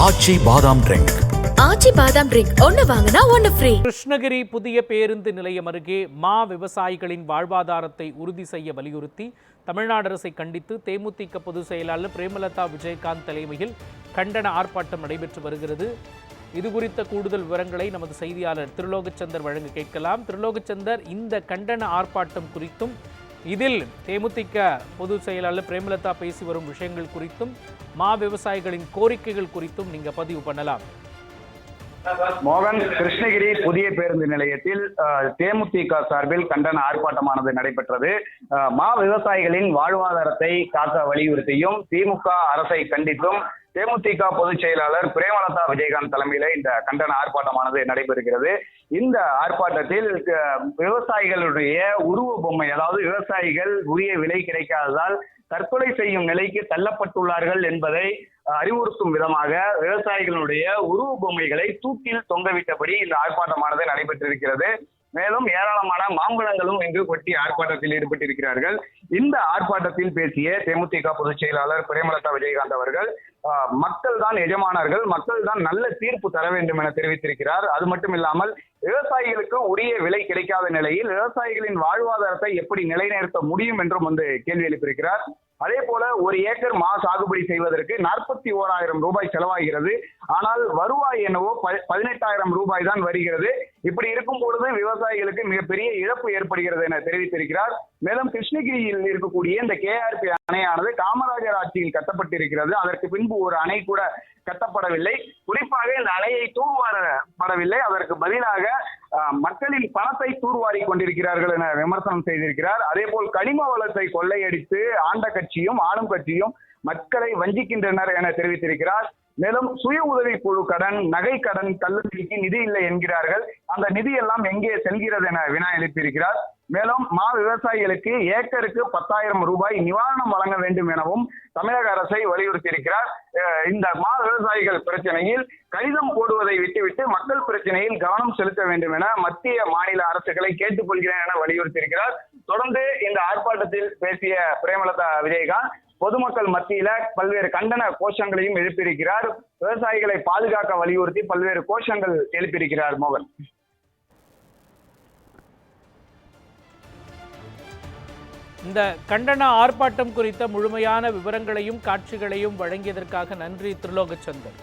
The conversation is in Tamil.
ஆச்சி பாதாம் ட்ரிங்க். ஆச்சி பாதாம் ட்ரிங்க் ஒன்னு வாங்கினா ஒன்னு ஃப்ரீ. கிருஷ்ணகிரி புதிய பேருந்து நிலையம் அருகே மா விவசாயிகளின் வாழ்வாதாரத்தை உறுதி செய்ய வலியுறுத்தி தமிழ்நாடு அரசை கண்டித்து தேமுதிக பொதுச் செயலாளர் பிரேமலதா விஜயகாந்த் தலைமையில் கண்டன ஆர்ப்பாட்டம் நடைபெற்று வருகிறது. இதுகுறித்த கூடுதல் விவரங்களை நமது செய்தியாளர் திருலோகச்சந்தர் வழங்க கேட்கலாம். திருலோகச்சந்தர், இந்த கண்டன ஆர்ப்பாட்டம் குறித்தும் இதில் தேமுதிக பொதுச் செயலாளர் பிரேமலதா பேசி வரும் விஷயங்கள் குறித்தும் மா விவசாயிகளின் கோரிக்கைகள் குறித்தும் நீங்க பதிவு பண்ணலாம். மோகன், கிருஷ்ணகிரி புதிய பேருந்து நிலையத்தில் தேமுதிக சார்பில் கண்டன ஆர்ப்பாட்டமானது நடைபெற்றது. மா விவசாயிகளின் வாழ்வாதாரத்தை காக்க வலியுறுத்தியும் திமுக அரசை கண்டித்தும் தேமுதிக பொதுச் செயலாளர் பிரேமலதா விஜயகாந்த் தலைமையில இந்த கண்டன ஆர்ப்பாட்டமானது நடைபெறுகிறது. இந்த ஆர்ப்பாட்டத்தில் விவசாயிகளுடைய உருவ பொம்மை, அதாவது விவசாயிகள் உரிய விலை கிடைக்காததால் தற்கொலை செய்யும் நிலைக்கு தள்ளப்பட்டுள்ளார்கள் என்பதை அறிவுறுத்தும் விதமாக விவசாயிகளுடைய உருவ பொம்மைகளை தூக்கில் தொங்கவிட்டபடி இந்த ஆர்ப்பாட்டமானது நடைபெற்றிருக்கிறது. மேலும் ஏராளமான மாம்பழங்களும் இங்கு கொட்டி ஆர்ப்பாட்டத்தில் ஈடுபட்டிருக்கிறார்கள். இந்த ஆர்ப்பாட்டத்தில் பேசிய தேமுதிக பொதுச் செயலாளர் பிரேமலதா விஜயகாந்த் அவர்கள் மக்கள் தான் எஜமானர்கள், மக்கள் தான் நல்ல தீர்ப்பு தர வேண்டும் என தெரிவித்திருக்கிறார். அது மட்டும் இல்லாமல் விவசாயிகளுக்கு உரிய விலை கிடைக்காத நிலையில் விவசாயிகளின் வாழ்வாதாரத்தை எப்படி நிலைநிறுத்த முடியும் என்றும் கேள்வி எழுப்பியிருக்கிறார். அதே போல ஒரு ஏக்கர் மா சாகுபடி செய்வதற்கு 41,000 ரூபாய் செலவாகிறது. ஆனால் வருவாய் என்னவோ 18,000 ரூபாய் தான் வருகிறது. இப்படி இருக்கும் பொழுது விவசாயிகளுக்கு மிகப்பெரிய இழப்பு ஏற்படுகிறது என தெரிவித்திருக்கிறார். மேலும் கிருஷ்ணகிரியில் இருக்கக்கூடிய இந்த KRP அணையானது காமராஜர் ஆட்சியில் கட்டப்பட்டிருக்கிறது. அதற்கு பின்பு ஒரு அணை கூட கட்டப்படவில்லை. குறிப்பாக இந்த அணையை தூர்வாரப்படவில்லை. அதற்கு பதிலாக மக்களின் பணத்தை தூர்வாரி கொண்டிருக்கிறார்கள் என விமர்சனம் செய்திருக்கிறார். அதே போல் கனிம வளத்தை கொள்ளையடித்து ஆண்ட கட்சியும் ஆளும் கட்சியும் மக்களை வஞ்சிக்கின்றனர் என தெரிவித்திருக்கிறார். மேலும் சுய உதவி குழு கடன், நகை கடன் தள்ளுபடிக்கு நிதி இல்லை என்கிறார்கள். அந்த நிதி எல்லாம் எங்கே செல்கிறது என வினா எழுப்பியிருக்கிறார். மேலும் மா விவசாயிகளுக்கு ஏக்கருக்கு 10,000 ரூபாய் நிவாரணம் வழங்க வேண்டும் எனவும் தமிழக அரசை வலியுறுத்தியிருக்கிறார். இந்த மா விவசாயிகள் பிரச்சனையில் கடிதம் போடுவதை விட்டுவிட்டு மக்கள் பிரச்சனையில் கவனம் செலுத்த வேண்டும் என மத்திய மாநில அரசுகளை கேட்டுக்கொள்கிறேன் என வலியுறுத்தியிருக்கிறார். தொடர்ந்து இந்த ஆர்ப்பாட்டத்தில் பேசிய பிரேமலதா விஜயகாந்த் பொதுமக்கள் மத்தியில பல்வேறு கண்டன கோஷங்களையும் எழுப்பியிருக்கிறார். விவசாயிகளை பாதுகாக்க வலியுறுத்தி பல்வேறு கோஷங்கள் எழுப்பியிருக்கிறார். மோகன், இந்த கண்டன ஆர்ப்பாட்டம் குறித்த முழுமையான விவரங்களையும் காட்சிகளையும் வழங்கியதற்காக நன்றி திருலோகச்சந்தர்.